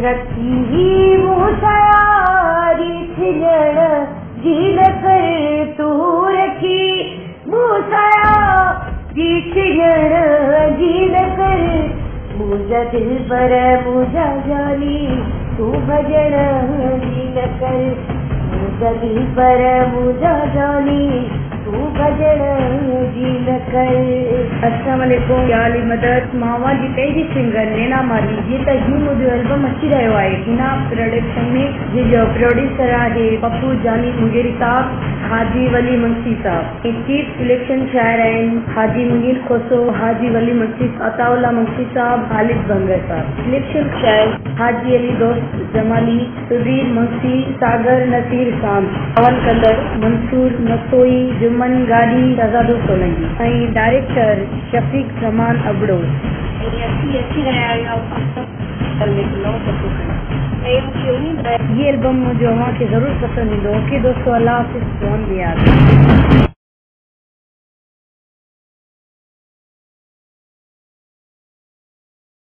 रखी ही मूसारी छिलण जील कर तू रखी मूसाया जी छिलण जील कर मुझा दिल पर मुझा जानी तू भजन जील कर मुझा दिल पर मुझा जानी तू भजन जील कर। अस्सलाम वालेकुम याली मदद मावा जी पंहिंजी सिंगर नैना माली जी त ही मुंहिंजो एल्बम अची रहियो आहे हिना प्रोडक्शन में जंहिंजो प्रोड्यूसर आहे पप्पू जानी मुंगेरी साहब हाजी वली मुंशी साहब। चीफ सिलेक्शन शायर आहिनि हाजी मुनीर खोसो हाजी वली मुंशी अताउल्ला मुंशी साहब खालिद बंगर साहब। सिलेक्शन शायर हाजी अली दोस्त जमाली सुधीर मुंशी सागर नसीर खान पवन कलर मंसूर नसोई जुमन गाड़ी रजादो सोलंकी ऐं डायरेक्टर शफीक ज़मान अबड़ो। ये एल्बम मुझे वहाँ के जरूर पसंद ईंदो। ओके दोस्तों, अल्लाह हाफ़िज़।